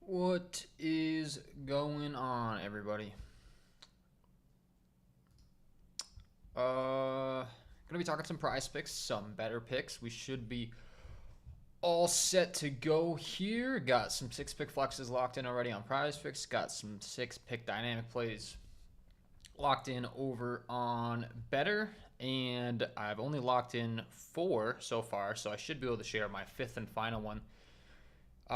What is going on, everybody? Gonna be talking some prize picks, some better picks. We should be all set to go here. Got some 6-pick flexes locked in already on prize picks. Got some 6-pick dynamic plays locked in over on Betr. And I've only locked in 4 so far, so I should be able to share my 5th and final one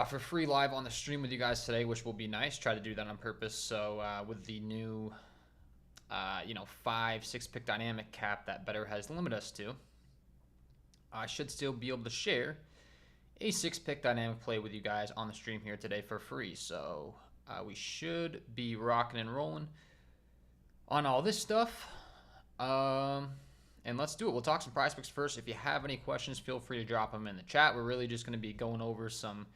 for free live on the stream with you guys today, which will be nice. Try to do that on purpose. So with the new, 5-6 pick dynamic cap that Betr has limited us to, I should still be able to share a 6-pick dynamic play with you guys on the stream here today for free. So we should be rocking and rolling on all this stuff. And let's do it. We'll talk some prize picks first. If you have any questions, feel free to drop them in the chat. We're really just going to be going over some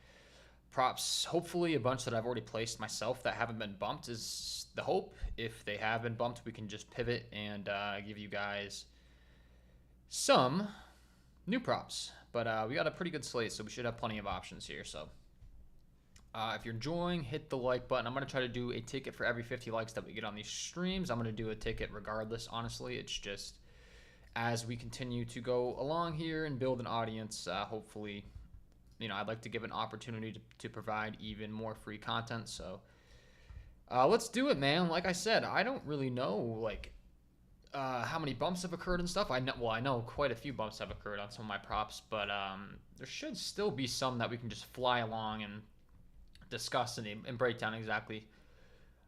props, hopefully a bunch that I've already placed myself that haven't been bumped is the hope. If they have been bumped, we can just pivot and give you guys some new props. But we got a pretty good slate, so we should have plenty of options here. So if you're enjoying, hit the like button. I'm going to try to do a ticket for every 50 likes that we get on these streams. I'm going to do a ticket regardless, honestly. It's just as we continue to go along here and build an audience, hopefully, I'd like to give an opportunity to provide even more free content. So let's do it, man. Like I said, I don't really know how many bumps have occurred and stuff. I know quite a few bumps have occurred on some of my props, but there should still be some that we can just fly along and discuss and break down exactly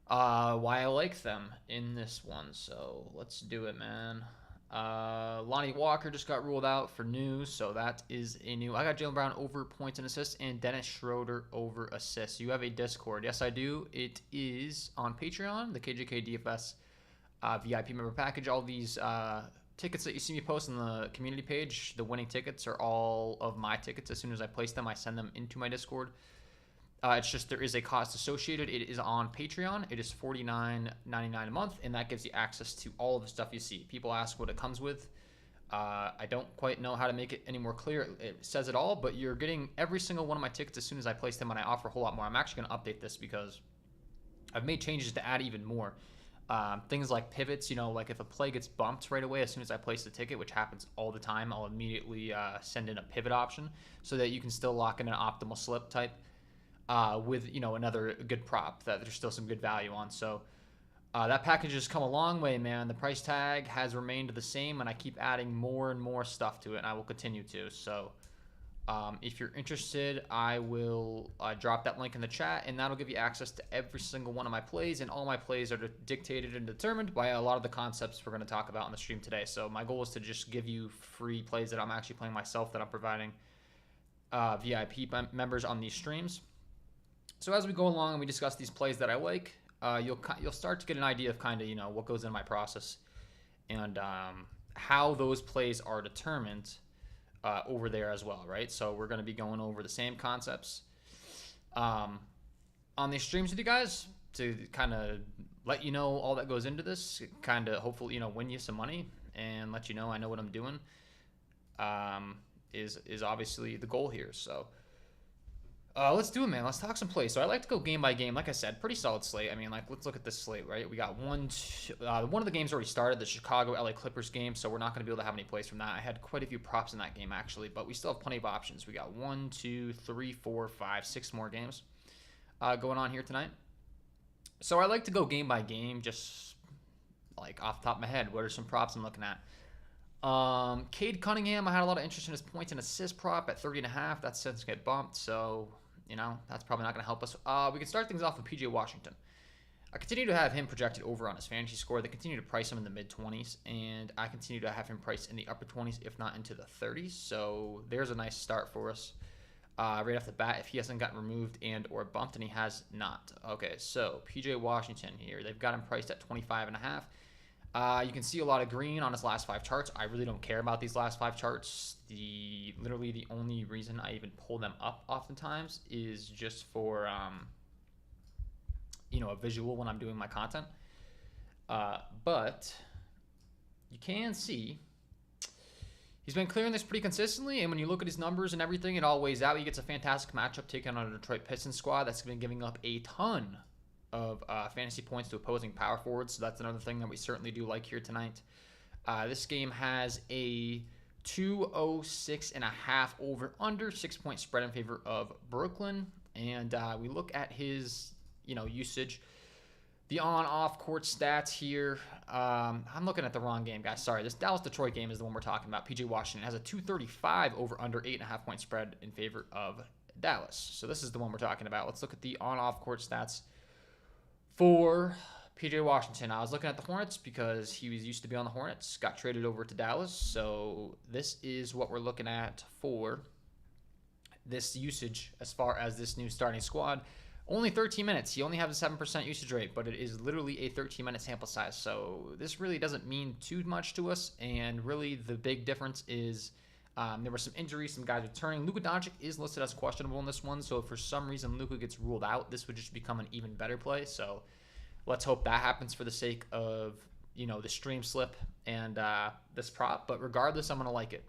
why I like them in this one. So let's do it, man. Lonnie Walker just got ruled out for news, so that is a new. I got Jaylen Brown over points and assists and Dennis Schroeder over assists. You have a Discord? Yes, I do. It is on Patreon, the KJK DFS VIP member package. All these tickets that you see me post on the community page, the winning tickets are all of my tickets. As soon as I place them, I send them into my Discord. It's just there is a cost associated. It is on Patreon. It is $49.99 a month, and that gives you access to all of the stuff you see. People ask what it comes with. I don't quite know how to make it any more clear. It says it all, but you're getting every single one of my tickets as soon as I place them, and I offer a whole lot more. I'm actually going to update this because I've made changes to add even more. Things like pivots, like if a play gets bumped right away as soon as I place the ticket, which happens all the time, I'll immediately send in a pivot option so that you can still lock in an optimal slip type. With another good prop that there's still some good value on. So that package has come a long way, man. The price tag has remained the same, and I keep adding more and more stuff to it, and I will continue to. So if you're interested, I will drop that link in the chat, and that'll give you access to every single one of my plays, and all my plays are dictated and determined by a lot of the concepts we're going to talk about on the stream today. So my goal is to just give you free plays that I'm actually playing myself, that I'm providing VIP members on these streams. So as we go along and we discuss these plays that I like, you'll start to get an idea of kind of what goes into my process and how those plays are determined over there as well, right? So we're going to be going over the same concepts on these streams with you guys to kind of let you know all that goes into this, kind of hopefully win you some money and let you know I know what I'm doing. Is obviously the goal here. So. Let's do it, man. Let's talk some plays. So I like to go game by game. Like I said, pretty solid slate. I mean, let's look at this slate, right? We got one of the games already started, the Chicago LA Clippers game, so we're not going to be able to have any plays from that. I had quite a few props in that game, actually, but we still have plenty of options. We got 1, 2, 3, 4, 5, 6 more games going on here tonight. So I like to go game by game, just like off the top of my head. What are some props I'm looking at? Cade Cunningham, I had a lot of interest in his points and assist prop at 30.5. That's since get bumped, so that's probably not going to help us. We can start things off with PJ Washington. I continue to have him projected over on his fantasy score. They continue to price him in the mid-20s, and I continue to have him priced in the upper 20s, if not into the 30s. So there's a nice start for us right off the bat if he hasn't gotten removed and or bumped, and he has not. Okay, so PJ Washington here. They've got him priced at 25.5. You can see a lot of green on his last 5 charts. I really don't care about these last 5 charts. Literally the only reason I even pull them up oftentimes is just for a visual when I'm doing my content. But you can see he's been clearing this pretty consistently, and when you look at his numbers and everything, it all weighs out. He gets a fantastic matchup taking on a Detroit Pistons squad that's been giving up a ton of fantasy points to opposing power forwards, so that's another thing that we certainly do like here tonight. This game has a 206.5 over under 6-point spread in favor of Brooklyn, and we look at his usage. The on-off court stats here. I'm looking at the wrong game, guys. Sorry. This Dallas-Detroit game is the one we're talking about. PJ Washington has a 235 over under 8.5-point spread in favor of Dallas. So this is the one we're talking about. Let's look at the on-off court stats for PJ Washington. I was looking at the Hornets because he used to be on the Hornets, got traded over to Dallas. So this is what we're looking at for this usage as far as this new starting squad. Only 13 minutes. He only has a 7% usage rate, but it is literally a 13-minute sample size. So this really doesn't mean too much to us. And really the big difference is there were some injuries, some guys returning. Luka Doncic is listed as questionable in this one. So if for some reason Luka gets ruled out, this would just become an even better play. So let's hope that happens for the sake of, the stream slip and this prop. But regardless, I'm going to like it.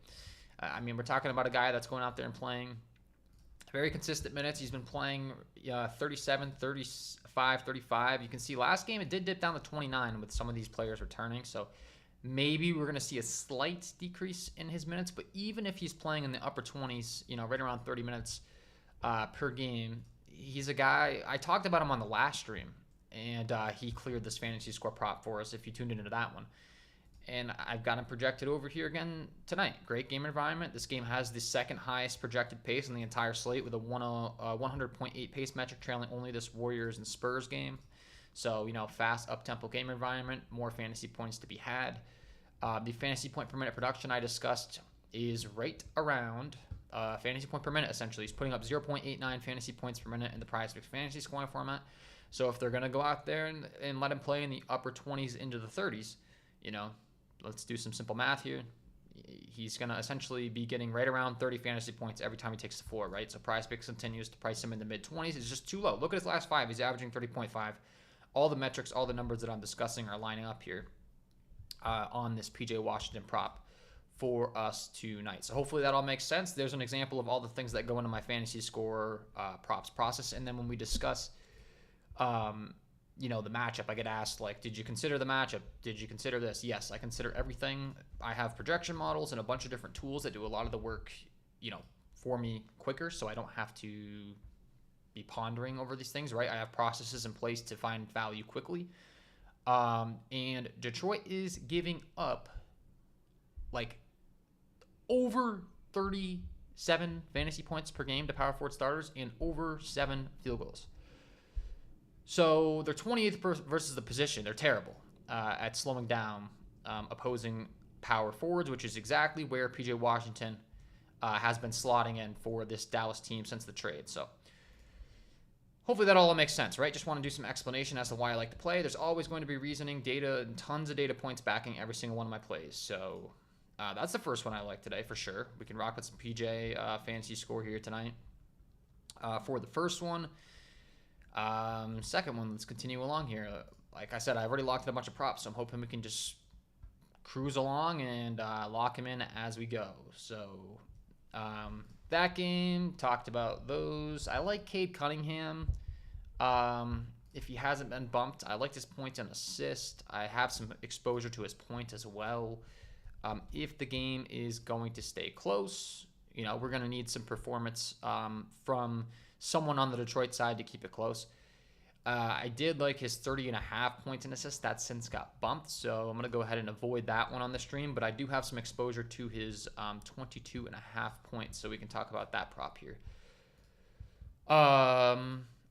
We're talking about a guy that's going out there and playing very consistent minutes. He's been playing 37, 35, 35. You can see last game it did dip down to 29 with some of these players returning. So maybe we're going to see a slight decrease in his minutes. But even if he's playing in the upper 20s, right around 30 minutes per game, he's a guy. I talked about him on the last stream, and he cleared this fantasy score prop for us if you tuned into that one. And I've got him projected over here again tonight. Great game environment. This game has the second highest projected pace in the entire slate with a 100.8 pace metric, trailing only this Warriors and Spurs game. So, fast up-tempo game environment, more fantasy points to be had. The fantasy point per minute production I discussed is right around fantasy point per minute, essentially. He's putting up 0.89 fantasy points per minute in the Prizepicks fantasy scoring format. So if they're going to go out there and let him play in the upper 20s into the 30s, let's do some simple math here. He's going to essentially be getting right around 30 fantasy points every time he takes the floor, right? So Prizepicks continues to price him in the mid-20s. It's just too low. Look at his last 5. He's averaging 30.5. All the metrics, all the numbers that I'm discussing are lining up here on this PJ Washington prop for us tonight. So hopefully that all makes sense. There's an example of all the things that go into my fantasy score props process. And then when we discuss the matchup, I get asked, did you consider the matchup? Did you consider this? Yes, I consider everything. I have projection models and a bunch of different tools that do a lot of the work, for me quicker, so I don't have to be pondering over these things, right? I have processes in place to find value quickly. And Detroit is giving up, over 37 fantasy points per game to power forward starters and over 7 field goals. So they're 28th versus the position. They're terrible at slowing down opposing power forwards, which is exactly where PJ Washington has been slotting in for this Dallas team since the trade. So hopefully that all makes sense, right? Just want to do some explanation as to why I like to play. There's always going to be reasoning, data, and tons of data points backing every single one of my plays. So that's the first one I like today for sure. We can rock with some PJ fantasy score here tonight. For the first one. Second one, let's continue along here. Like I said, I've already locked in a bunch of props, so I'm hoping we can just cruise along and lock him in as we go. So that game, talked about those. I like Cade Cunningham. If he hasn't been bumped, I like his points and assist. I have some exposure to his point as well. If the game is going to stay close, we're going to need some performance from someone on the Detroit side to keep it close. I did like his 30.5 points and assists. That since got bumped, so I'm going to go ahead and avoid that one on the stream, but I do have some exposure to his 22.5 points, so we can talk about that prop here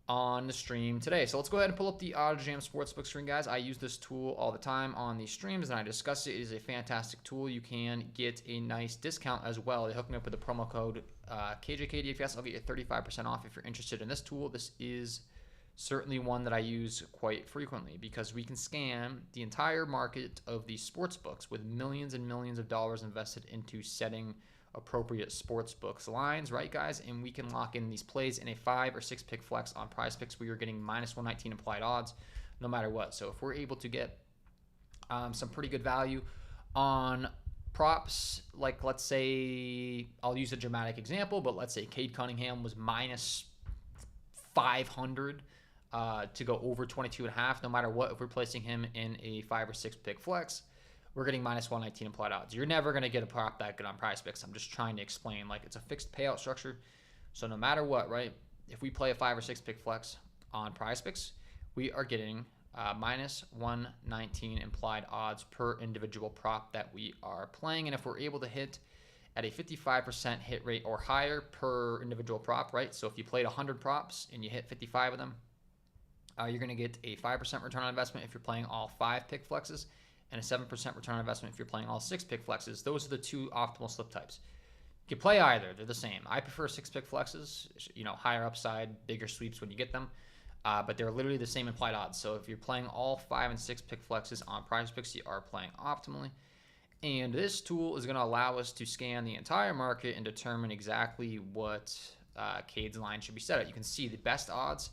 on the stream today. So let's go ahead and pull up the OddsJam Sportsbook screen, guys. I use this tool all the time on these streams, and I discuss it. It is a fantastic tool. You can get a nice discount as well. They hook me up with the promo code KJKDFS. I'll get you 35% off if you're interested in this tool. This is certainly one that I use quite frequently because we can scan the entire market of these sports books with millions and millions of dollars invested into setting appropriate sports books lines, right, guys? And we can lock in these plays in a 5 or 6 pick flex on Prizepicks where you're getting -119 implied odds no matter what. So if we're able to get some pretty good value on props, like let's say, I'll use a dramatic example, but let's say Cade Cunningham was minus 500 to go over 22.5, no matter what. If we're placing him in a 5 or 6 pick flex, we're getting minus 119 implied odds. You're never going to get a prop that good on Prizepicks. I'm just trying to explain, like, it's a fixed payout structure. So no matter what, right, if we play a 5 or 6 pick flex on Prizepicks, we are getting minus 119 implied odds per individual prop that we are playing. And if we're able to hit at a 55% hit rate or higher per individual prop, right? So if you played 100 props and you hit 55 of them, you're going to get a 5% return on investment if you're playing all 5 pick flexes, and a 7% return on investment if you're playing all 6 pick flexes. Those are the 2 optimal slip types. You can play either. They're the same. I prefer 6 pick flexes, higher upside, bigger sweeps when you get them. But they're literally the same implied odds. So if you're playing all 5 and 6 pick flexes on Prizepicks, you are playing optimally. And this tool is going to allow us to scan the entire market and determine exactly what Cade's line should be set at. You can see the best odds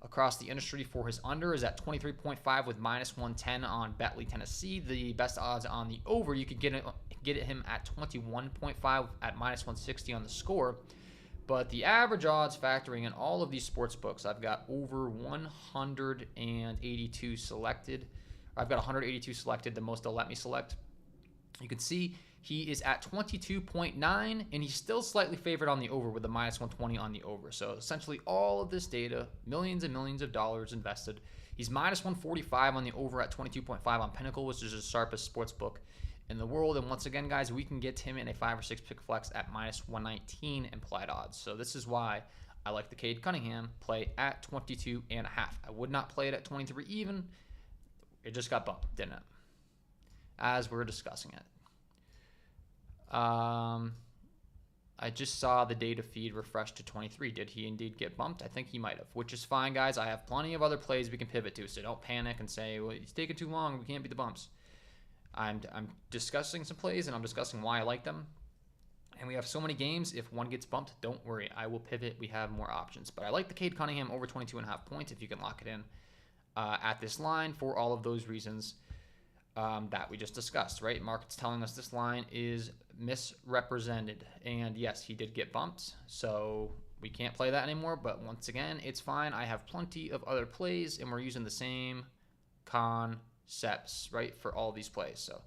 across the industry for his under is at 23.5 with minus 110 on Betly Tennessee. The best odds on the over, you could get him at 21.5 at minus 160 on the score. But the average odds factoring in all of these sports books, I've got over 182 selected. I've got 182 selected, the most they'll let me select. You can see he is at 22.9, and he's still slightly favored on the over with a minus 120 on the over. So essentially all of this data, millions and millions of dollars invested. He's minus 145 on the over at 22.5 on Pinnacle, which is the sharpest sports book in the world. And once again, guys, we can get him in a 5 or 6 pick flex at minus 119 implied odds. So this is why I like the Cade Cunningham play at 22.5. I would not play it at 23 even. It just got bumped, didn't it? As we're discussing it. I just saw the data feed refresh to 23. Did he indeed get bumped? I think he might have, which is fine, guys. I have plenty of other plays we can pivot to, so don't panic and say, well, he's taking too long. We can't beat the bumps. I'm discussing some plays, and I'm discussing why I like them. And we have so many games. If one gets bumped, don't worry. I will pivot. We have more options. But I like the Cade Cunningham over 22.5 points if you can lock it in at this line for all of those reasons that we just discussed, right? Market's telling us this line is misrepresented. And yes, he did get bumped, so we can't play that anymore. But once again, it's fine. I have plenty of other plays, and we're using the same concepts, right, for all these plays. So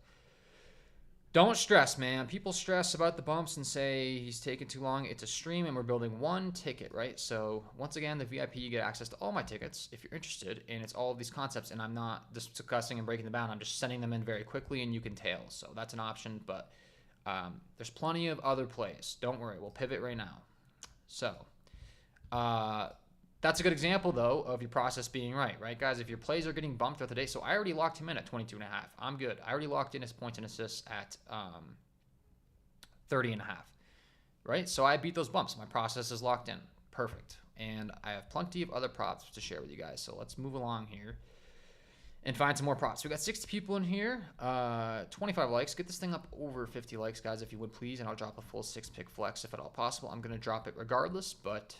don't stress, man. People stress about the bumps and say he's taking too long. It's a stream, and we're building one ticket, right? So once again, the VIP, you get access to all my tickets if you're interested, and it's all of these concepts, and I'm not discussing and breaking them down. I'm just sending them in very quickly, and you can tail. So that's an option, but there's plenty of other plays. Don't worry. We'll pivot right now. So that's a good example, though, of your process being right, guys? If your plays are getting bumped throughout the day, so I already locked him in at 22.5. I'm good. I already locked in his points and assists at 30.5, right? So I beat those bumps. My process is locked in. Perfect. And I have plenty of other props to share with you guys. So let's move along here and find some more props. We got 60 people in here, 25 likes. Get this thing up over 50 likes, guys, if you would, please, and I'll drop a full 6-pick flex if at all possible. I'm going to drop it regardless, but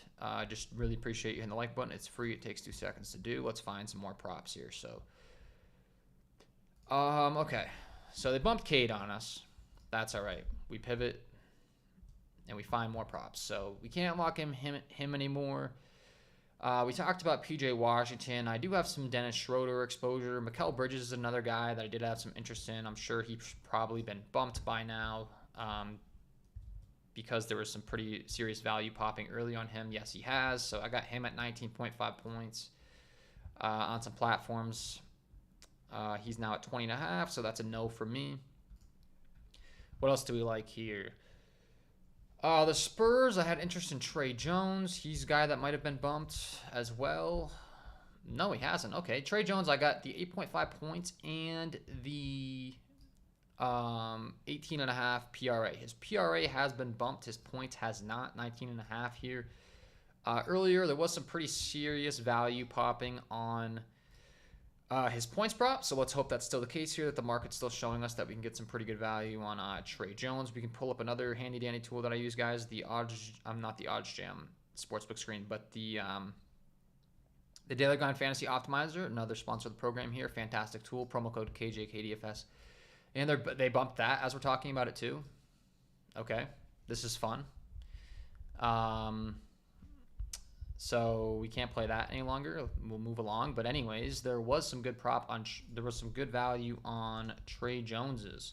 just really appreciate you hitting the like button. It's free. It takes 2 seconds to do. Let's find some more props here. So, okay. So they bumped Cade on us. That's all right. We pivot, and we find more props. So we can't lock him anymore. We talked about PJ Washington. I do have some Dennis Schroeder exposure. Mikal Bridges is another guy that I did have some interest in. I'm sure he's probably been bumped by now because there was some pretty serious value popping early on him. Yes, he has. So I got him at 19.5 points on some platforms. He's now at 20.5, so that's a no for me. What else do we like here? The Spurs, I had interest in Trey Jones. He's a guy that might have been bumped as well. No, he hasn't. Okay, Trey Jones, I got the 8.5 points and the 18.5 PRA. His PRA has been bumped. His points has not. 19.5 here. Earlier, there was some pretty serious value popping on his points prop, so let's hope that's still the case here, that the market's still showing us that we can get some pretty good value on Trey Jones. We can pull up another handy dandy tool that I use, guys, the odds, not the odds jam sportsbook screen, but the Daily Grind Fantasy Optimizer, another sponsor of the program here. Fantastic tool, promo code KJKDFS And they bumped that as we're talking about it too. Okay, this is fun. So we can't play that any longer. We'll move along. But anyways, there was some good there was some good value on Trey Jones's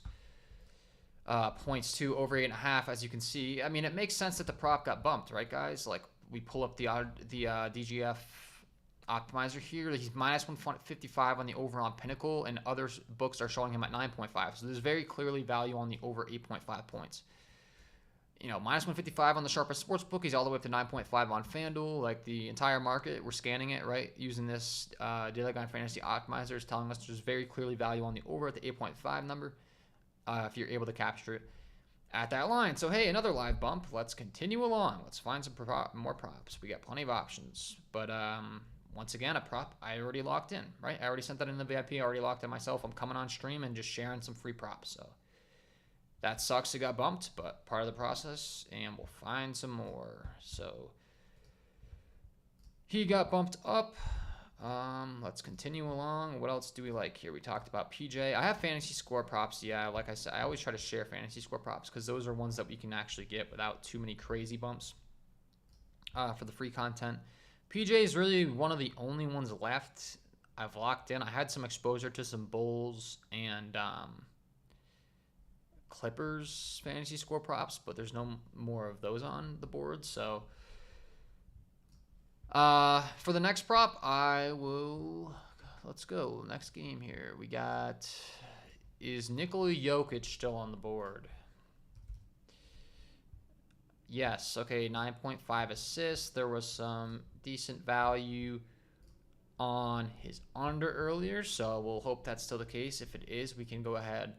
points too, over 8.5. As you can see, I mean, it makes sense that the prop got bumped, right, guys? Like we pull up the DGF optimizer here. He's minus 155 on the over on Pinnacle, and other books are showing him at 9.5. So there's very clearly value on the over 8.5 points. You know, minus 155 on the sharpest sports book. He's all the way up to 9.5 on FanDuel. Like the entire market, we're scanning it, right? Using this Daily Guide Fantasy Optimizer is telling us there's very clearly value on the over at the 8.5 number if you're able to capture it at that line. So, hey, another live bump. Let's continue along. Let's find some more props. We got plenty of options. But once again, a prop I already locked in, right? I already sent that in the VIP. I already locked in myself. I'm coming on stream and just sharing some free props. So that sucks it got bumped, but part of the process, and we'll find some more. So he got bumped up. Let's continue along. What else do we like here? We talked about PJ. I have fantasy score props. Yeah, like I said, I always try to share fantasy score props because those are ones that we can actually get without too many crazy bumps for the free content. PJ is really one of the only ones left I've locked in. I had some exposure to some Bulls and Clippers fantasy score props, but there's no more of those on the board. So for the next prop, let's go. Next game here. We got, is Nikola Jokic still on the board? Yes. Okay, 9.5 assists. There was some decent value on his under earlier, so we'll hope that's still the case. If it is, we can go ahead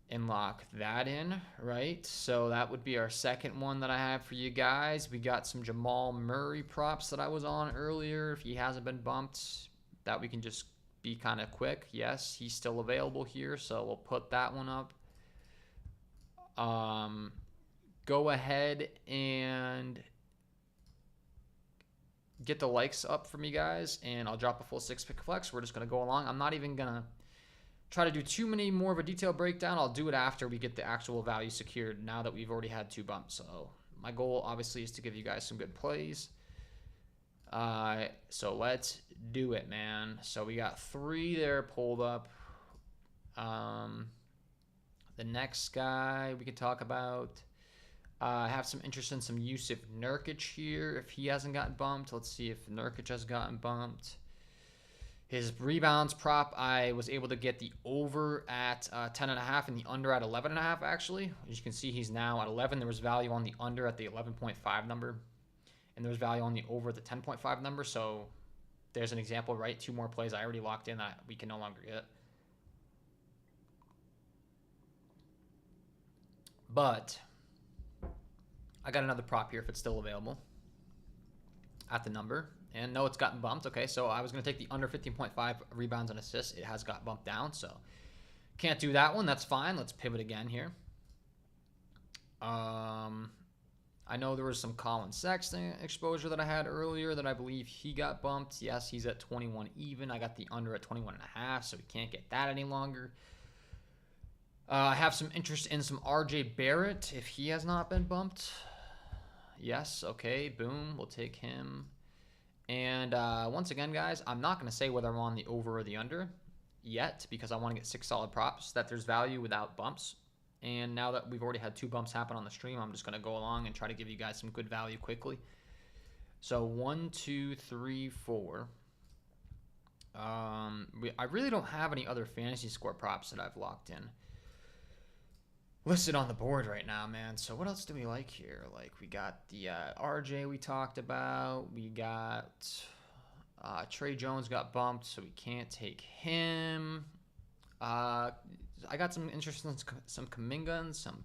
and lock that in, right? So that would be our second one that I have for you guys. We got some Jamal Murray props that I was on earlier. If he hasn't been bumped, that we can just be kind of quick. Yes, he's still available here, so we'll put that one up. Go ahead and get the likes up from you guys, and I'll drop a full 6-pick flex. We're just going to go along. I'm not even going to try to do too many more of a detailed breakdown. I'll do it after we get the actual value secured, now that we've already had 2 bumps. So my goal obviously is to give you guys some good plays. So let's do it, man. So we got 3 there pulled up. The next guy we could talk about, I have some interest in some Yusuf Nurkic here. If he hasn't gotten bumped, let's see if Nurkic has gotten bumped. His rebounds prop, I was able to get the over at 10.5 and the under at 11.5, actually. As you can see, he's now at 11. There was value on the under at the 11.5 number, and there's value on the over at the 10.5 number. So there's an example, right? 2 more plays I already locked in that we can no longer get. But I got another prop here if it's still available at the number. And no, it's gotten bumped. Okay, so I was going to take the under 15.5 rebounds and assists. It has got bumped down, so can't do that one. That's fine. Let's pivot again here. I know there was some Colin Sexton exposure that I had earlier that I believe he got bumped. Yes, he's at 21 even. I got the under at 21.5, so we can't get that any longer. I have some interest in some RJ Barrett if he has not been bumped. Yes, okay, boom. We'll take him. And once again, guys, I'm not going to say whether I'm on the over or the under yet because I want to get 6 solid props that there's value without bumps. And now that we've already had 2 bumps happen on the stream, I'm just going to go along and try to give you guys some good value quickly. So 1, 2, 3, 4. I really don't have any other fantasy score props that I've locked in listed on the board right now, man. So what else do we like here? Like we got the RJ we talked about. We got Trey Jones got bumped, so we can't take him. I got some interest in some Kuminga and some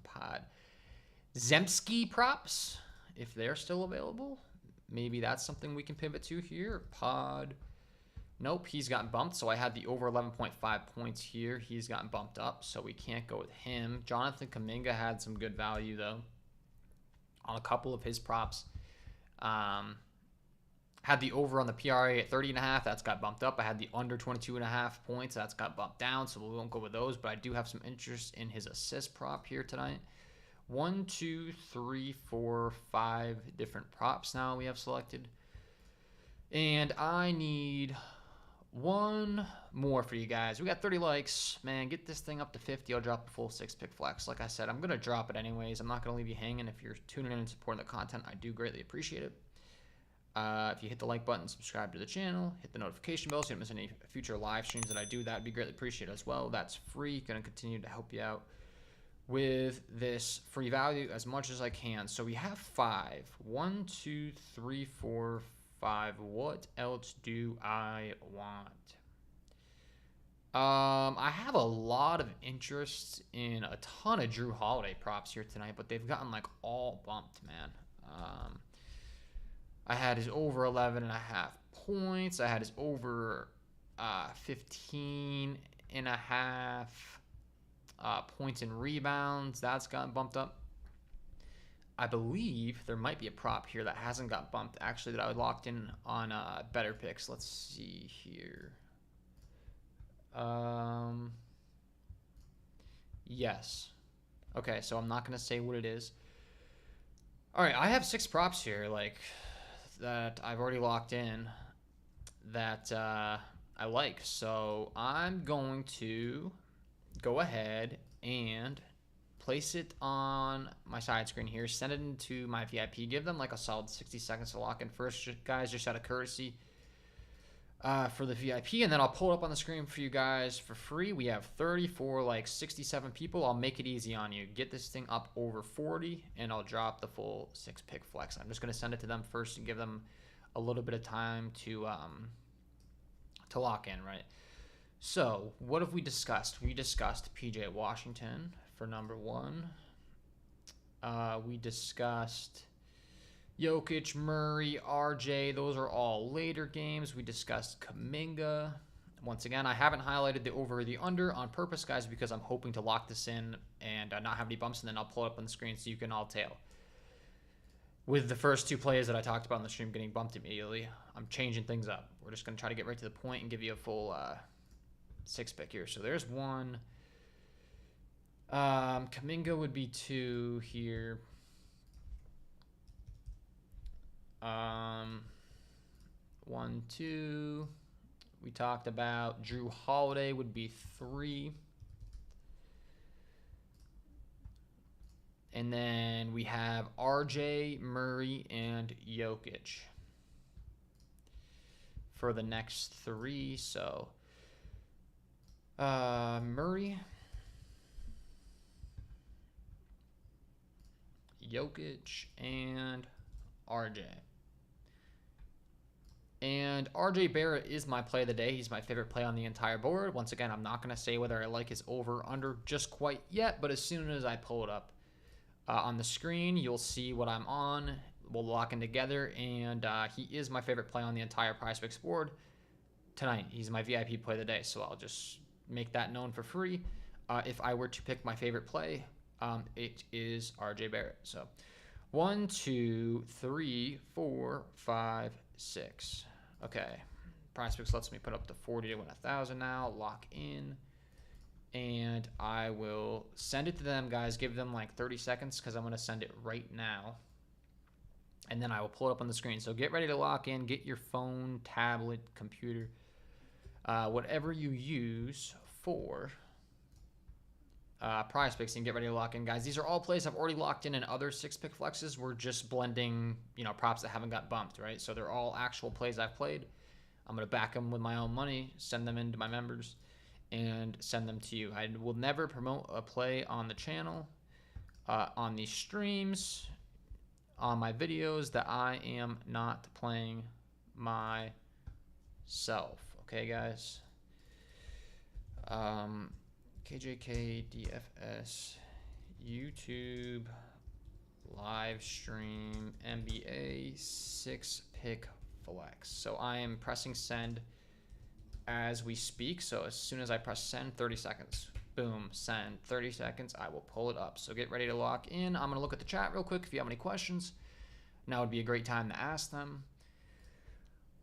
Zemski props if they're still available. Maybe that's something we can pivot to here. Nope, he's gotten bumped, so I had the over 11.5 points here. He's gotten bumped up, so we can't go with him. Jonathan Kuminga had some good value, though, on a couple of his props. Had Had the over on the PRA at 30.5. That's got bumped up. I had the under 22.5 points. That's got bumped down. So we won't go with those. But I do have some interest in his assist prop here tonight. 1, 2, 3, 4, 5 different props now we have selected. And I need one more for you guys. We got 30 likes. Man, get this thing up to 50. I'll drop a full 6-pick flex. Like I said, I'm going to drop it anyways. I'm not going to leave you hanging. If you're tuning in and supporting the content, I do greatly appreciate it. If you hit the like button, subscribe to the channel, hit the notification bell so you don't miss any future live streams that I do, that would be greatly appreciated as well. That's free. Going to continue to help you out with this free value as much as I can. So we have 5. 1, 2, 3, 4, 5. What else do I want? I have a lot of interest in a ton of Drew Holiday props here tonight, but they've gotten like all bumped, man. I had his over 11.5 points. I had his over 15.5 points and rebounds. That's gotten bumped up. I believe there might be a prop here that hasn't got bumped, actually, that I locked in on Betr. Let's see here. Yes. Okay, so I'm not going to say what it is. All right, I have 6 props here, like, that I've already locked in that I like. So I'm going to go ahead and place it on my side screen here, send it into my VIP, give them like a solid 60 seconds to lock in first, guys, just out of courtesy for the VIP, and then I'll pull it up on the screen for you guys for free. We have 34, like 67 people. I'll make it easy on you. Get this thing up over 40, and I'll drop the full 6-pick flex. I'm just going to send it to them first and give them a little bit of time to lock in, right? So what have we discussed? We discussed PJ Washington for number 1. We discussed Jokic, Murray, RJ. Those are all later games. We discussed Kuminga. Once again, I haven't highlighted the over or the under on purpose, guys, because I'm hoping to lock this in and not have any bumps, and then I'll pull it up on the screen so you can all tell. With the first 2 plays that I talked about in the stream getting bumped immediately, I'm changing things up. We're just going to try to get right to the point and give you a full 6-pick here. So there's 1. Kuminga would be 2 here. 1, 2. We talked about Drew Holiday would be 3. And then we have RJ, Murray, and Jokic for the next 3. So Murray, Jokic, and RJ. And RJ Barrett is my play of the day. He's my favorite play on the entire board. Once again, I'm not going to say whether I like his over or under just quite yet, but as soon as I pull it up on the screen, you'll see what I'm on. We'll lock in together, and he is my favorite play on the entire Prizepicks board tonight. He's my VIP play of the day, so I'll just make that known for free. If I were to pick my favorite play, it is RJ Barrett. So 1, 2, 3, 4, 5, 6. Okay, Prizepicks lets me put up to 40 to win 1,000 now. Lock in, and I will send it to them, guys. Give them like 30 seconds because I'm going to send it right now, and then I will pull it up on the screen. So get ready to lock in. Get your phone, tablet, computer, whatever you use for Prizepicks, and get ready to lock in, guys. These are all plays I've already locked in other 6-pick flexes. We're just blending, props that haven't got bumped, right? So they're all actual plays I've played. I'm going to back them with my own money, send them into my members, and send them to you. I will never promote a play on the channel, on these streams, on my videos that I am not playing myself. Okay, guys? KJK DFS YouTube live stream NBA 6-pick flex. So I am pressing send as we speak. So as soon as I press send, 30 seconds, boom, send. 30 seconds, I will pull it up. So get ready to lock in. I'm gonna look at the chat real quick. If you have any questions, now would be a great time to ask them.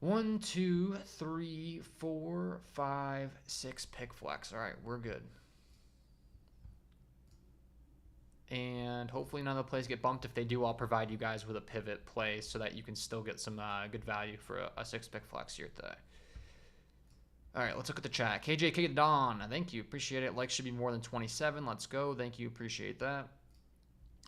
1, 2, 3, 4, 5, 6 pick flex. All right, we're good. And hopefully none of the plays get bumped. If they do, I'll provide you guys with a pivot play so that you can still get some good value for a 6 pick flex here today. All right, let's look at the chat. KJK Don, thank you. Appreciate it. Likes should be more than 27. Let's go. Thank you. Appreciate that.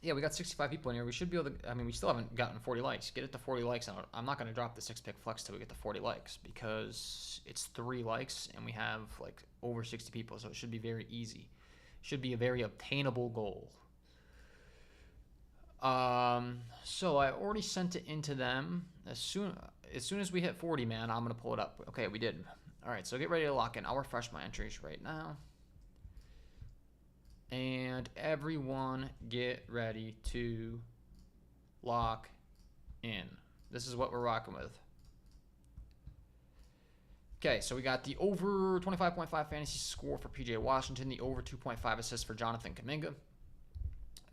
Yeah, we got 65 people in here. We should be able to, I mean, we still haven't gotten 40 likes. Get it to 40 likes. I'm not going to drop the 6 pick flex till we get to 40 likes because it's 3 likes and we have like over 60 people. So it should be very easy. Should be a very obtainable goal. So I already sent it into them. As soon as we hit 40, man, I'm going to pull it up. Okay, we did. All right, so get ready to lock in. I'll refresh my entries right now. And everyone get ready to lock in. This is what we're rocking with. Okay, so we got the over 25.5 fantasy score for PJ Washington, the over 2.5 assists for Jonathan Kuminga,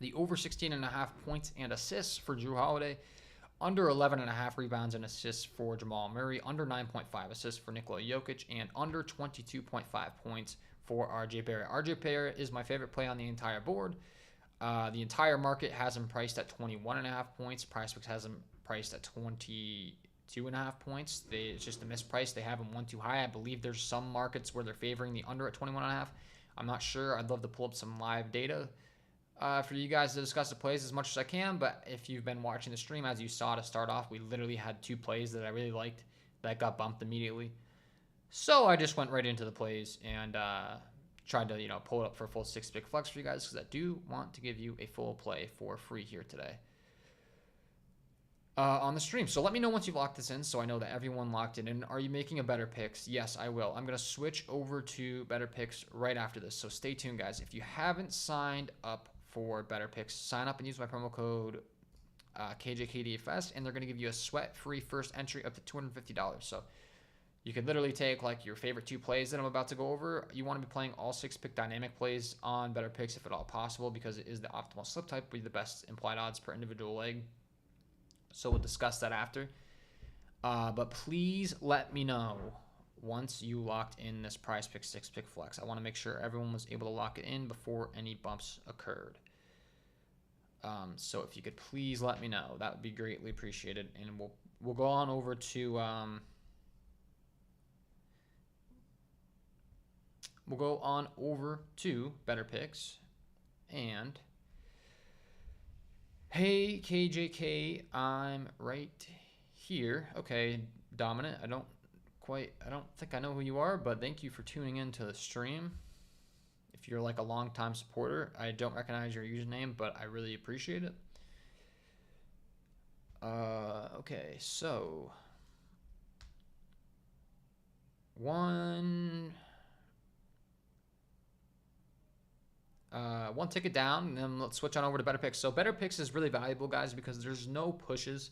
the over 16.5 points and assists for Jrue Holiday, under 11.5 rebounds and assists for Jamal Murray, under 9.5 assists for Nikola Jokic, and under 22.5 points for RJ Barrett. RJ Barrett is my favorite play on the entire board. The entire market has him priced at 21.5 points. Prizepicks has him priced at 22.5 points. It's just a misprice. They have him one too high. I believe there's some markets where they're favoring the under at 21.5. I'm not sure. I'd love to pull up some live data for you guys to discuss the plays as much as I can. But if you've been watching the stream, as you saw to start off, we literally had 2 plays that I really liked that got bumped immediately. So I just went right into the plays and tried to, pull it up for a full 6 pick flex for you guys because I do want to give you a full play for free here today on the stream. So let me know once you've locked this in so I know that everyone locked it in. Are you making a Betr Picks? Yes, I will. I'm going to switch over to Betr Picks right after this. So stay tuned, guys. If you haven't signed up for Betr Picks, sign up and use my promo code KJKDFS, and they're going to give you a sweat-free first entry up to $250. So you could literally take like your favorite 2 plays that I'm about to go over. You want to be playing all 6 pick dynamic plays on Betr Picks if at all possible because it is the optimal slip type with the best implied odds per individual leg. So we'll discuss that after. But please let me know once you locked in this Prizepicks 6 pick flex. I want to make sure everyone was able to lock it in before any bumps occurred. So if you could please let me know, that would be greatly appreciated. And we'll go on over to Betr Picks. And hey KJK, I'm right here. Okay, Dominant. I don't think I know who you are, but thank you for tuning in to the stream. If you're like a longtime supporter, I don't recognize your username, but I really appreciate it. Okay, so one ticket down, and then let's switch on over to Betr Picks. So Betr Picks is really valuable, guys, because there's no pushes.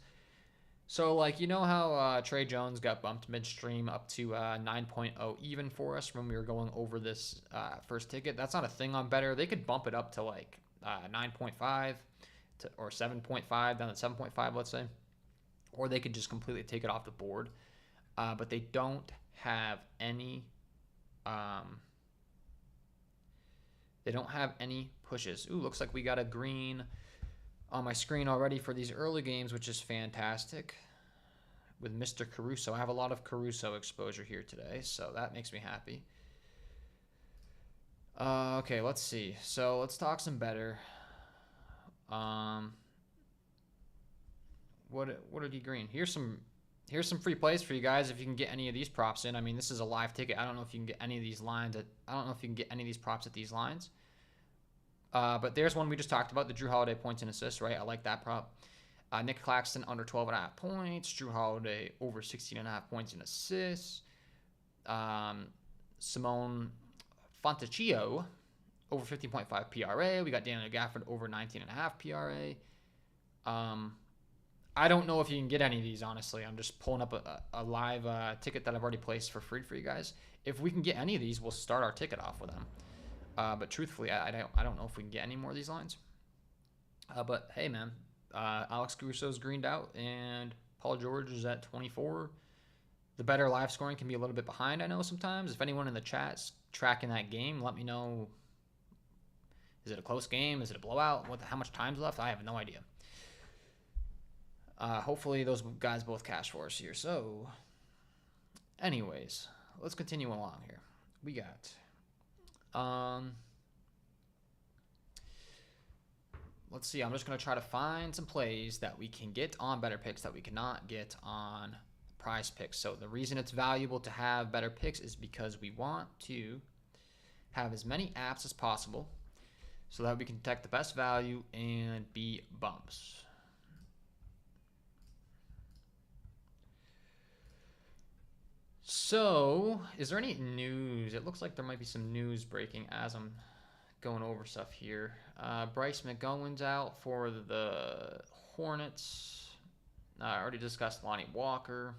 So, like, you know how Trey Jones got bumped midstream up to 9.0 even for us when we were going over this first ticket? That's not a thing on Betr. They could bump it up to, like, 9.5 or 7.5, down to 7.5, let's say. Or they could just completely take it off the board. But they don't have any... They don't have any pushes. Ooh, looks like we got a green on my screen already for these early games, which is fantastic with Mr. Caruso. I have a lot of Caruso exposure here today, so that makes me happy. Okay, let's see. So let's talk some Betr. What did he green? Here's some free plays for you guys if you can get any of these props in. I mean, this is a live ticket. I don't know if you can get any of these lines. I don't know if you can get any of these props at these lines. But there's one we just talked about, the Jrue Holiday points and assists, right? I like that prop. Nick Claxton under 12.5 points. Jrue Holiday over 16.5 points and assists. Simone Fontecchio over 15.5 PRA. We got Daniel Gafford over 19.5 PRA. I don't know if you can get any of these, honestly. I'm just pulling up a live ticket that I've already placed for free for you guys. If we can get any of these, we'll start our ticket off with them. But truthfully, I don't know if we can get any more of these lines. But hey, man, Alex Caruso's greened out, and Paul George is at 24. The better live scoring can be a little bit behind, I know sometimes. If anyone in the chat's tracking that game, let me know. Is it a close game? Is it a blowout? How much time's left? I have no idea. Hopefully those guys both cash for us here. So, anyways, let's continue along here. We got, let's see. I'm just gonna try to find some plays that we can get on Betr that we cannot get on Prizepicks. So the reason it's valuable to have Betr is because we want to have as many apps as possible, so that we can detect the best value and beat bumps. So, is there any news? It looks like there might be some news breaking as I'm going over stuff here. Bryce McGowan's out for the Hornets. I already discussed Lonnie Walker.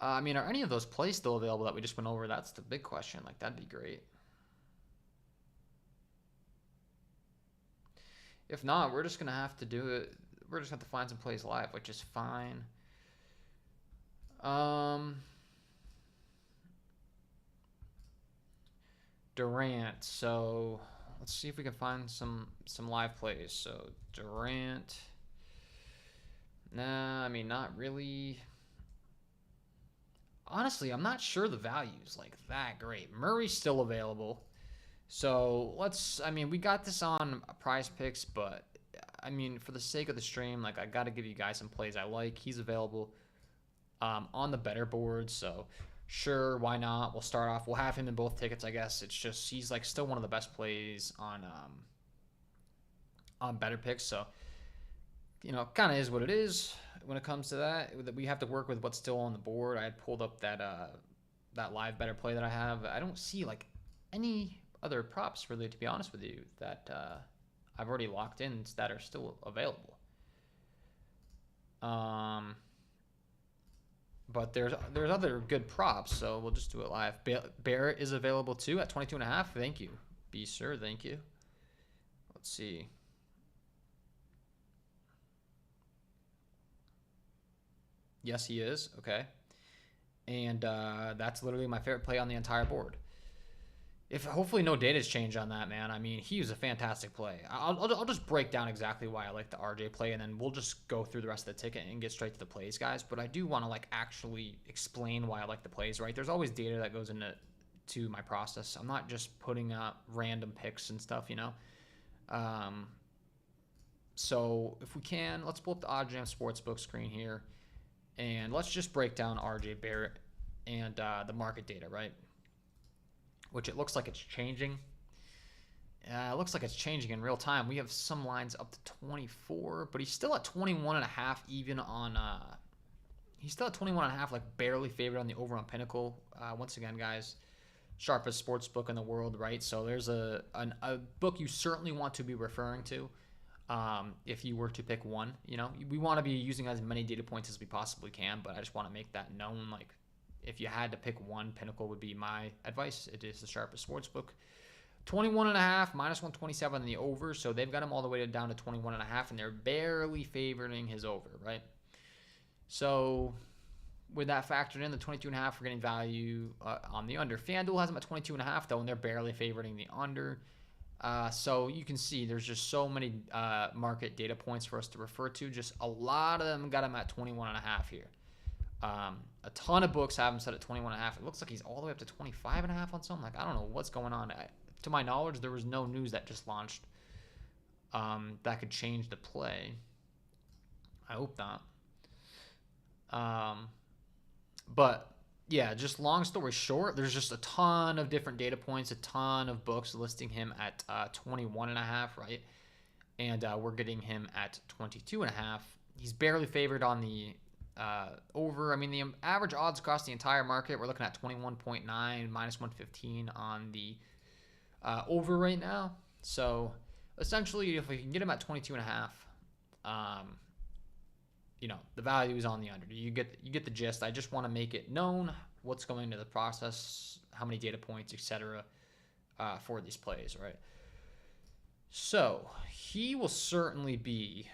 I mean, are any of those plays still available that we just went over? That's the big question. Like, that'd be great. If not, we're just going to have to do it. We're just going to have to find some plays live, which is fine. Durant. So let's see if we can find some live plays. So Durant. Nah, I mean, not really. Honestly, I'm not sure the value's like that great. Murray's still available. So I mean, we got this on Prizepicks, but I mean, for the sake of the stream, like, I got to give you guys some plays I like. He's available on the Betr board, so sure, why not? We'll start off. We'll have him in both tickets, I guess. It's just he's like still one of the best plays on Betr, so you know, kind of is what it is when it comes to that. We have to work with what's still on the board. I had pulled up that live Betr play that I have. I don't see like any other props really, to be honest with you, that I've already locked in that are still available. But there's other good props, so we'll just do it live. Barrett is available too at 22.5. Thank you, B sir. Thank you. Let's see. Yes, he is. Okay. And that's literally my favorite play on the entire board. If hopefully no data's changed on that, man. I mean, he was a fantastic play. I'll just break down exactly why I like the RJ play, and then we'll just go through the rest of the ticket and get straight to the plays, guys. But I do want to like actually explain why I like the plays, right? There's always data that goes into my process. I'm not just putting up random picks and stuff, you know. So if we can, let's pull up the OddsJam Sportsbook screen here, and let's just break down RJ Barrett and the market data, right? Which it looks like it's changing. It looks like it's changing in real time. We have some lines up to 24, but he's still at 21.5 even on he's still at 21.5, like barely favored on the over on Pinnacle. Once again, guys, sharpest sports book in the world, right? So there's a book you certainly want to be referring to if you were to pick one. You know, we want to be using as many data points as we possibly can, but I just want to make that known. Like, if you had to pick one, Pinnacle would be my advice. It is the sharpest sports book. 21.5, minus 127 in the over, so they've got him all the way down to 21.5, and they're barely favoring his over, right? So with that factored in, the 22.5, we're getting value on the under. FanDuel has them at 22.5, though, and they're barely favoring the under. So you can see there's just so many market data points for us to refer to. Just a lot of them got him at 21.5 here. A ton of books have him set at 21.5. It looks like he's all the way up to 25.5 on some. Like, I don't know what's going on. To my knowledge, there was no news that just launched that could change the play. I hope not. But yeah, just long story short, there's just a ton of different data points, a ton of books listing him at 21.5, right? And we're getting him at 22.5. He's barely favored on the over. I mean, the average odds across the entire market, we're looking at 21.9, minus 115 on the over right now. So essentially, if we can get him at 22.5, you know, the value is on the under. You get the gist. I just want to make it known what's going into the process, how many data points, etc. for these plays, right? So he will certainly be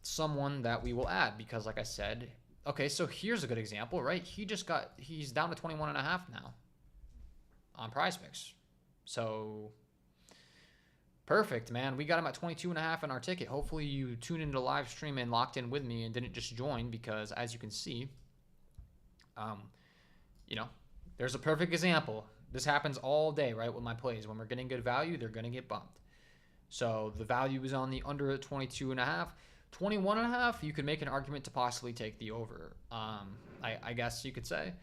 someone that we will add because, like I said, okay, so here's a good example, right? He's down to 21.5 now on Prizepicks. So perfect, man. We got him at 22.5 in our ticket. Hopefully you tuned into the live stream and locked in with me and didn't just join because, as you can see, you know, there's a perfect example. This happens all day, right, with my plays. When we're getting good value, they're going to get bumped. So the value is on the under at 22.5. 21.5, you could make an argument to possibly take the over. I guess you could say.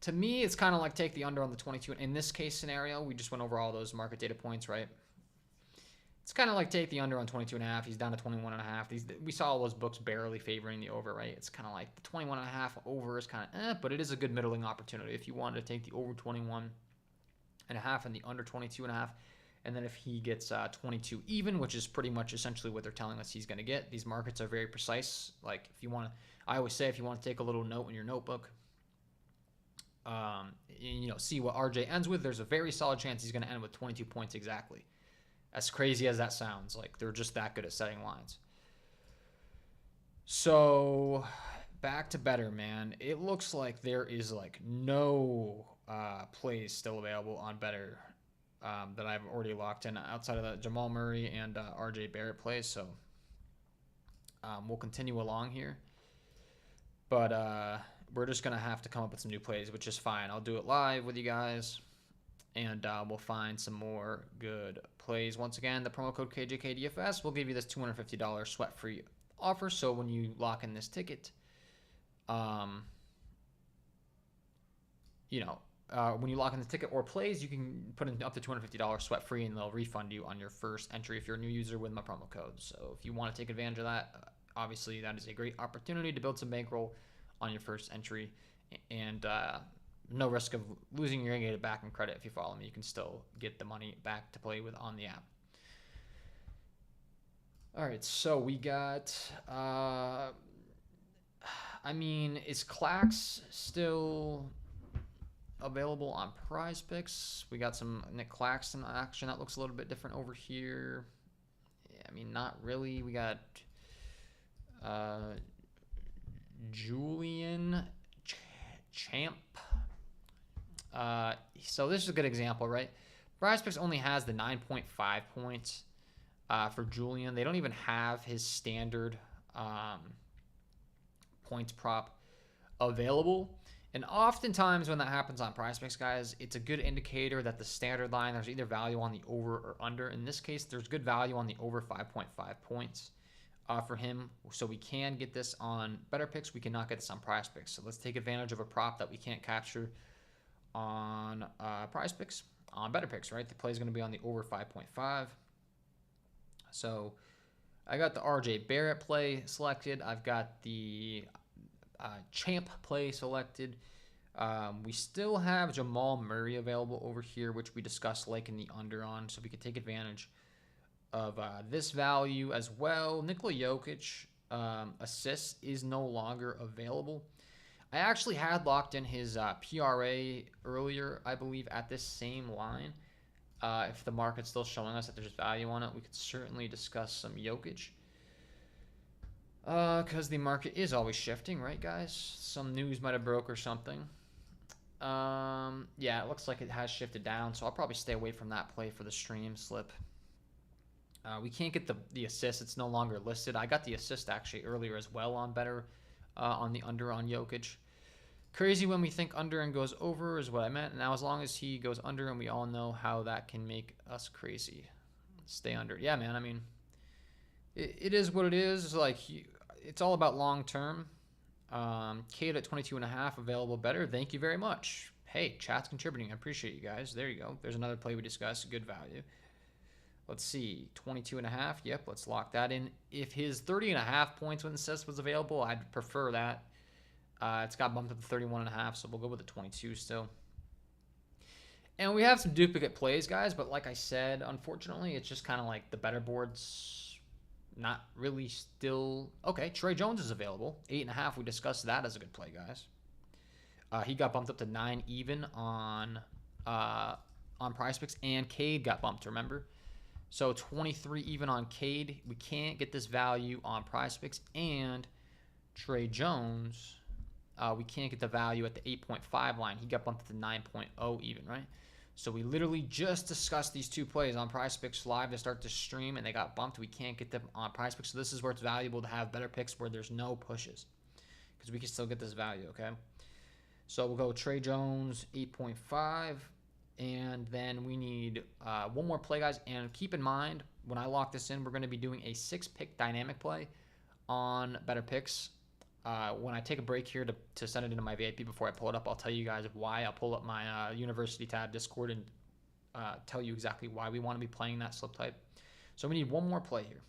To me, it's kind of like take the under on the 22. In this case scenario, we just went over all those market data points, right? It's kind of like take the under on 22.5. He's down to 21.5. We saw all those books barely favoring the over, right? It's kind of like the 21.5 over is kind of but it is a good middling opportunity if you wanted to take the over 21.5 and the under 22.5. And then if he gets 22 even, which is pretty much essentially what they're telling us he's going to get. These markets are very precise. Like if you want to, I always say if you want to take a little note in your notebook, see what RJ ends with, there's a very solid chance he's going to end with 22 points exactly. As crazy as that sounds, like they're just that good at setting lines. So back to Betr, man. It looks like there is like no plays still available on Betr that I've already locked in outside of the Jamal Murray and RJ Barrett plays. So we'll continue along here. But we're just going to have to come up with some new plays, which is fine. I'll do it live with you guys. And we'll find some more good plays. Once again, the promo code KJKDFS will give you this $250 sweat-free offer. So when you lock in this ticket, when you lock in the ticket or plays, you can put in up to $250 sweat-free, and they'll refund you on your first entry if you're a new user with my promo code. So if you want to take advantage of that, obviously that is a great opportunity to build some bankroll on your first entry, and no risk of losing. You're going to get it back in credit if you follow me. You can still get the money back to play with on the app. All right, so we got, is Clax still available on Prizepicks? We got some Nick Claxton action that looks a little bit different over here. Not really. We got Julian Champ. So this is a good example, right? Prizepicks only has the 9.5 points for Julian. They don't even have his standard points prop available. And oftentimes when that happens on Prizepicks, guys, it's a good indicator that the standard line, there's either value on the over or under. In this case, there's good value on the over 5.5 points for him. So we can get this on Betr. We cannot get this on Prizepicks. So let's take advantage of a prop that we can't capture on Prizepicks, on Betr, right? The play is going to be on the over 5.5. So I got the RJ Barrett play selected. I've got the Champ play selected. We still have Jamal Murray available over here, which we discussed liking the under on, so we could take advantage of this value as well. Nikola Jokic assists is no longer available. I actually had locked in his PRA earlier, I believe, at this same line. If the market's still showing us that there's value on it, we could certainly discuss some Jokic. Because the market is always shifting, right, guys? Some news might have broke or something. Yeah, it looks like it has shifted down, so I'll probably stay away from that play for the stream slip. We can't get the assist. It's no longer listed. I got the assist actually earlier as well on Betr. On the under on Jokic. Crazy when we think under and goes over is what I meant. Now, as long as he goes under, and we all know how that can make us crazy. Stay under. Yeah, man. It is what it is. It's like it's all about long term. Kate at 22.5 available Betr. Thank you very much. Hey, chat's contributing. I appreciate you guys. There you go. There's another play we discussed. Good value. Let's see, 22.5. Yep, let's lock that in. If his 30.5 points with assist was available, I'd prefer that. It's got bumped up to 31.5, so we'll go with the 22 still. And we have some duplicate plays, guys, but like I said, unfortunately, it's just kind of like the Betr boards not really still. Okay, Trey Jones is available. 8.5, we discussed that as a good play, guys. He got bumped up to 9 even on on Prizepicks, and Cade got bumped, remember? So 23 even on Cade. We can't get this value on Prizepicks. And Trey Jones, we can't get the value at the 8.5 line. He got bumped to 9.0 even, right? So we literally just discussed these two plays on Prizepicks live to start the stream, and they got bumped. We can't get them on Prizepicks. So this is where it's valuable to have better picks where there's no pushes, because we can still get this value, okay? So we'll go Trey Jones, 8.5. And then we need one more play, guys. And keep in mind, when I lock this in, we're going to be doing a 6-pick dynamic play on Betr Picks. When I take a break here to send it into my VIP before I pull it up, I'll tell you guys why. I'll pull up my University tab Discord and tell you exactly why we want to be playing that slip type. So we need one more play here.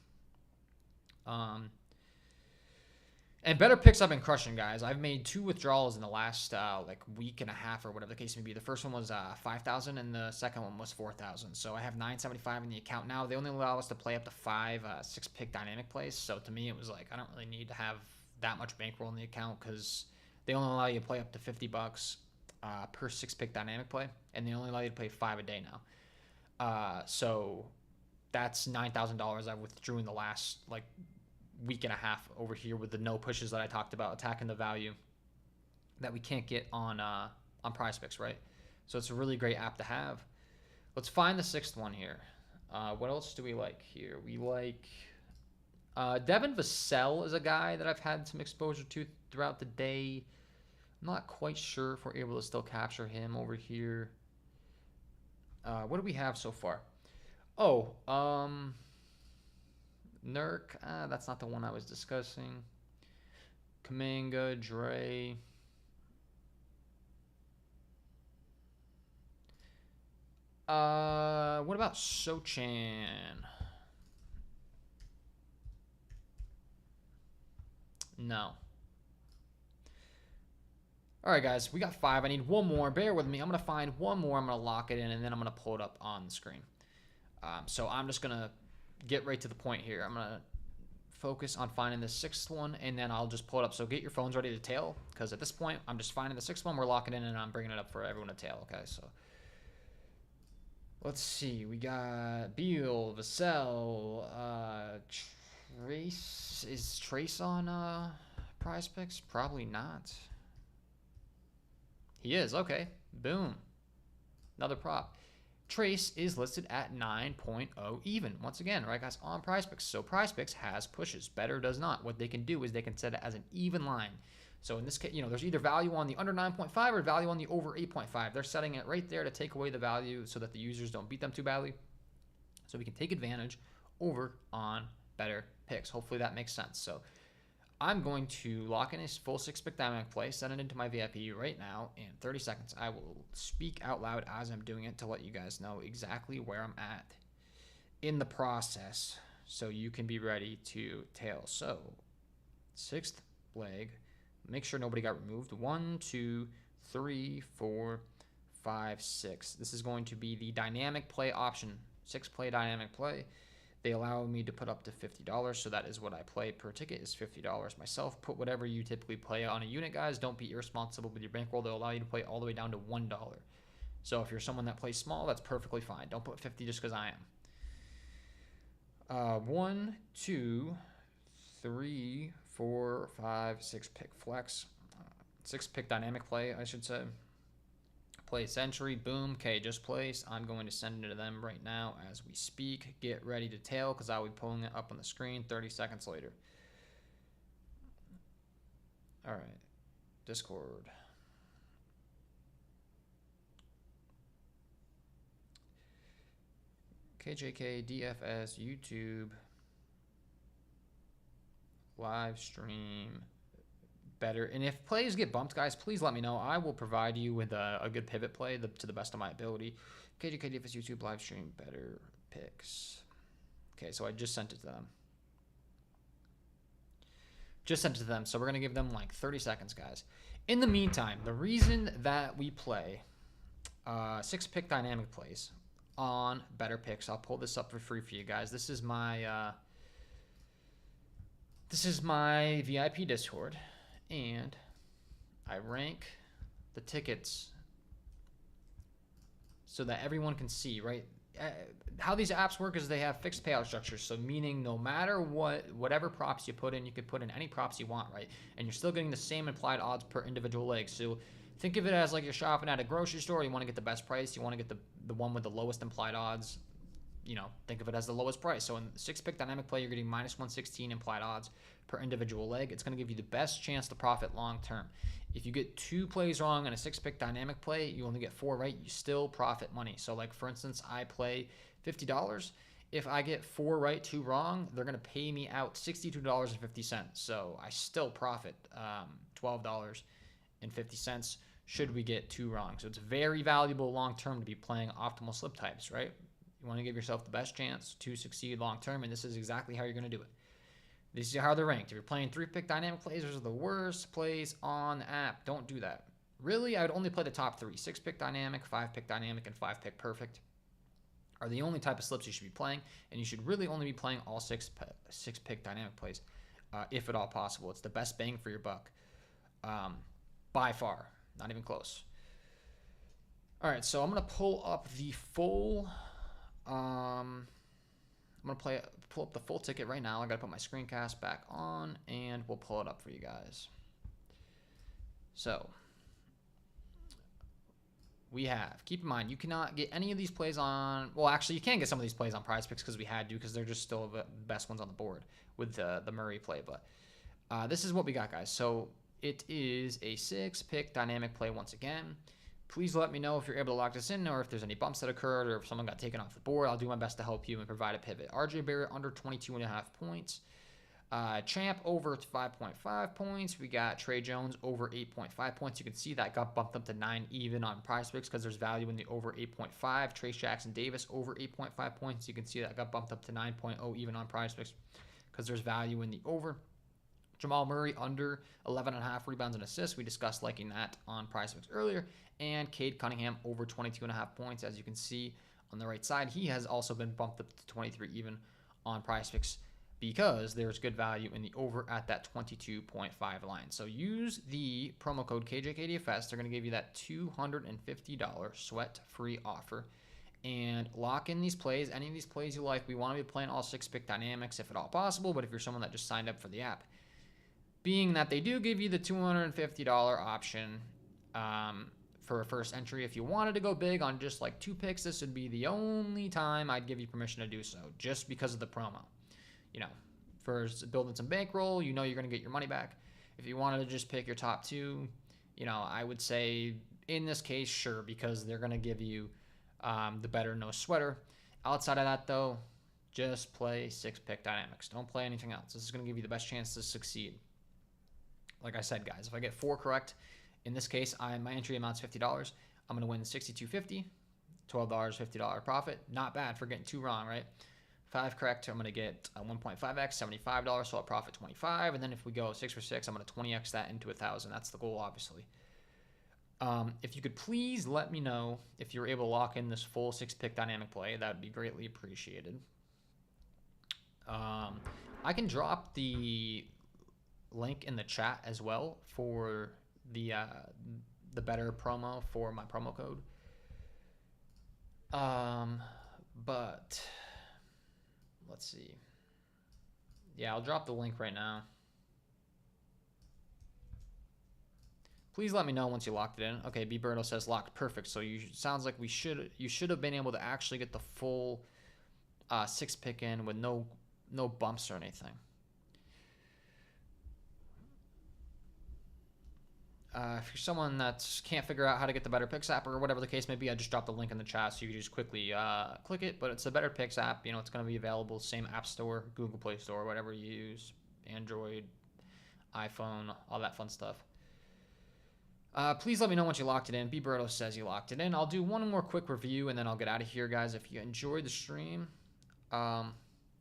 And Betr Picks I've been crushing, guys. I've made 2 withdrawals in the last like week and a half or whatever the case may be. The first one was 5,000 and the second one was 4,000. So I have 975 in the account now. They only allow us to play up to 5 6-pick dynamic plays. So to me, it was like I don't really need to have that much bankroll in the account, because they only allow you to play up to $50 per 6-pick dynamic play, and they only allow you to play 5 a day now. So that's $9,000 I withdrew in the last like week and a half over here with the no pushes that I talked about, attacking the value that we can't get on Prizepicks, right? So it's a really great app to have. Let's find the 6th one here. What else do we like here? We like Devin Vassell is a guy that I've had some exposure to throughout the day. I'm not quite sure if we're able to still capture him over here. What do we have so far? Oh, Nurk, that's not the one I was discussing. Kamanga, Dre. What about Sochan? No. All right, guys, we got 5. I need one more. Bear with me. I'm going to find one more. I'm going to lock it in, and then I'm going to pull it up on the screen. So I'm just going to get right to the point here. I'm going to focus on finding the 6th one, and then I'll just pull it up. So get your phones ready to tail, because at this point, I'm just finding the 6th one. We're locking in, and I'm bringing it up for everyone to tail, okay? So let's see. We got Beal, Vassell, Trace. Is Trace on Prizepicks? Probably not. He is. Okay. Boom. Another prop. Trace is listed at 9.0 even. Once again, right, guys, on Prizepicks. So Prizepicks has pushes. Betr does not. What they can do is they can set it as an even line. So in this case, there's either value on the under 9.5 or value on the over 8.5. They're setting it right there to take away the value so that the users don't beat them too badly. So we can take advantage over on Betr Picks. Hopefully that makes sense. So I'm going to lock in a full 6-pick dynamic play, send it into my VIP right now. In 30 seconds, I will speak out loud as I'm doing it to let you guys know exactly where I'm at in the process, so you can be ready to tail. So 6th leg, make sure nobody got removed. 1, 2, 3, 4, 5, 6. This is going to be the dynamic play option. 6-play dynamic play. They allow me to put up to $50, so that is what I play per ticket, is $50 myself. Put whatever you typically play on a unit, guys. Don't be irresponsible with your bankroll. They'll allow you to play all the way down to $1. So if you're someone that plays small, that's perfectly fine. Don't put 50 just because I am. 1, 2, 3, 4, 5, 6-pick flex. 6-pick dynamic play, I should say. Play Century, boom, okay, just placed. I'm going to send it to them right now as we speak. Get ready to tail, because I'll be pulling it up on the screen 30 seconds later. All right, Discord. KJK, DFS, YouTube, live stream. Betr. And if plays get bumped, guys, please let me know. I will provide you with a good pivot play to the best of my ability. KJK DFS YouTube live stream Betr Picks. Okay, so I just sent it to them. So we're going to give them like 30 seconds, guys. In the meantime, the reason that we play 6-pick dynamic plays on Betr Picks, I'll pull this up for free for you guys. This is my VIP Discord. And I rank the tickets so that everyone can see, right? How these apps work is they have fixed payout structures. So meaning no matter whatever props you put in, you can put in any props you want, right? And you're still getting the same implied odds per individual leg. So think of it as like you're shopping at a grocery store. You want to get the best price. You want to get the one with the lowest implied odds. Think of it as the lowest price. So in the 6-pick dynamic play, you're getting minus 116 implied odds per individual leg. It's going to give you the best chance to profit long term. If you get 2 plays wrong in a 6-pick dynamic play, you only get 4 right, you still profit money. So like for instance, I play $50. If I get 4 right, 2 wrong, they're going to pay me out $62.50. So I still profit $12.50 should we get 2 wrong. So it's very valuable long term to be playing optimal slip types, right? You want to give yourself the best chance to succeed long term, and this is exactly how you're going to do it. This is how they're ranked. If you're playing 3-pick dynamic plays, those are the worst plays on the app. Don't do that. Really, I would only play the top 3. 6-pick dynamic, 5-pick dynamic, and 5-pick perfect are the only type of slips you should be playing, and you should really only be playing all 6-pick dynamic plays, if at all possible. It's the best bang for your buck, by far. Not even close. All right, so I'm going to pull up the full... I'm going to pull up the full ticket right now. I got to put my screencast back on, and we'll pull it up for you guys. So, we have, keep in mind, you cannot get any of these plays on, well, actually, you can get some of these plays on Prizepicks because we had to, because they're just still the best ones on the board with the Murray play. But this is what we got, guys. So, it is a 6-pick dynamic play once again. Please let me know if you're able to lock this in, or if there's any bumps that occurred, or if someone got taken off the board. I'll do my best to help you and provide a pivot. RJ Barrett under 22.5 points. Champ over 5.5 points. We got Trey Jones over 8.5 points. You can see that got bumped up to 9 even on Prizepicks because there's value in the over 8.5. Trace Jackson Davis over 8.5 points. You can see that got bumped up to 9.0 even on Prizepicks because there's value in the over. Jamal Murray under 11.5 rebounds and assists. We discussed liking that on Prizepicks earlier. And Cade Cunningham over 22.5 points. As you can see on the right side, he has also been bumped up to 23 even on Prizepicks because there's good value in the over at that 22.5 line. So use the promo code KJKDFS. They're going to give you that $250 sweat-free offer. And lock in these plays, any of these plays you like. We want to be playing all 6-pick dynamics if at all possible, but if you're someone that just signed up for the app, being that they do give you the $250 option for a first entry. If you wanted to go big on just like 2 picks, this would be the only time I'd give you permission to do so, just because of the promo. For building some bankroll, you're going to get your money back. If you wanted to just pick your top 2, I would say in this case, sure, because they're going to give you the better no sweater. Outside of that, though, just play 6-pick dynamics. Don't play anything else. This is going to give you the best chance to succeed. Like I said, guys, if I get 4 correct, in this case, my entry amount's $50. I'm going to win $62.50, $12.50 profit. Not bad for getting 2 wrong, right? 5 correct, I'm going to get 1.5x, $75, so I'll profit 25. And then if we go 6 for 6, I'm going to 20x that into 1,000. That's the goal, obviously. If you could please let me know if you're able to lock in this full 6-pick dynamic play, that would be greatly appreciated. I can drop the link in the chat as well for the Betr promo for my promo code. But let's see. Yeah, I'll drop the link right now. Please let me know once you locked it in. Okay, B Berto says locked. Perfect. So sounds like you should have been able to actually get the full 6-pick in with no bumps or anything. If you're someone that can't figure out how to get the Betr app or whatever the case may be, I just dropped the link in the chat so you can just quickly click it. But it's the Betr app. It's going to be available same App Store, Google Play Store, whatever you use, Android, iPhone, all that fun stuff. Please let me know once you locked it in. B Berto says you locked it in. I'll do one more quick review and then I'll get out of here, guys. If you enjoyed the stream,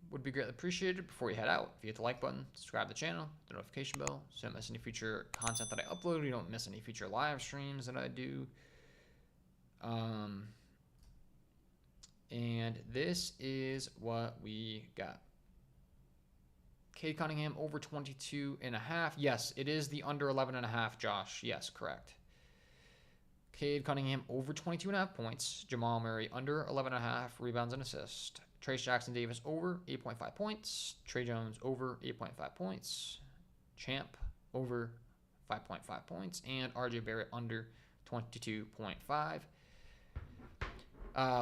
would be greatly appreciated. Before you head out, if you hit the like button, subscribe to the channel, the notification bell, so you don't miss any future content that I upload. You don't miss any future live streams that I do. And this is what we got. Cade Cunningham over 22.5. Yes, it is the under 11.5, Josh. Yes, correct. Cade Cunningham over 22.5 points. Jamal Murray under 11.5 rebounds and assists. Trace Jackson Davis over 8.5 points. Trey Jones over 8.5 points. Champ over 5.5 points. And RJ Barrett under 22.5.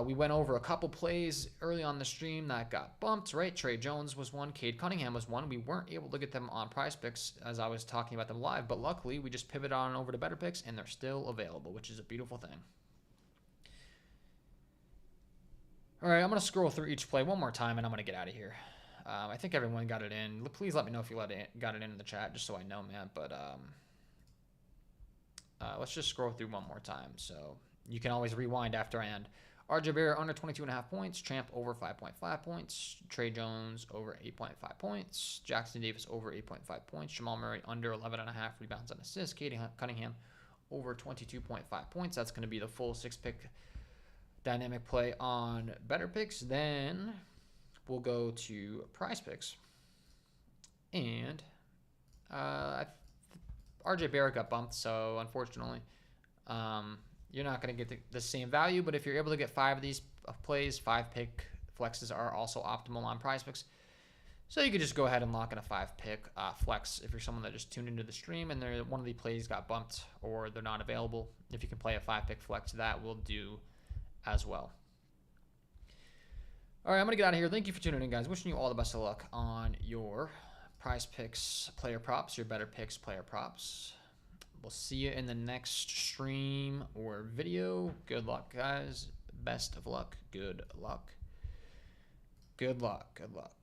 We went over a couple plays early on the stream that got bumped, right? Trey Jones was one. Cade Cunningham was one. We weren't able to get them on Prizepicks as I was talking about them live, but luckily we just pivoted on over to Betr and they're still available, which is a beautiful thing. All right, I'm going to scroll through each play one more time, and I'm going to get out of here. I think everyone got it in. Please let me know if you got it in the chat, just so I know, man. But let's just scroll through one more time. So you can always rewind after I end. RJ Barrett under 22.5 points. Champ over 5.5 points. Trey Jones over 8.5 points. Jackson Davis over 8.5 points. Jamal Murray under 11.5 rebounds and assists. Cade Cunningham over 22.5 points. That's going to be the full 6-pick dynamic play on Betr. Then we'll go to Prizepicks. And RJ Barrett got bumped, so unfortunately, you're not going to get the same value. But if you're able to get 5 of these plays, 5-pick flexes are also optimal on Prizepicks. So you could just go ahead and lock in a 5-pick flex if you're someone that just tuned into the stream and one of the plays got bumped or they're not available. If you can play a 5-pick flex, that will do as well. All right, I'm going to get out of here. Thank you for tuning in, guys. Wishing you all the best of luck on your Prizepicks player props, your Betr Picks player props. We'll see you in the next stream or video. Good luck, guys. Best of luck. Good luck. Good luck. Good luck.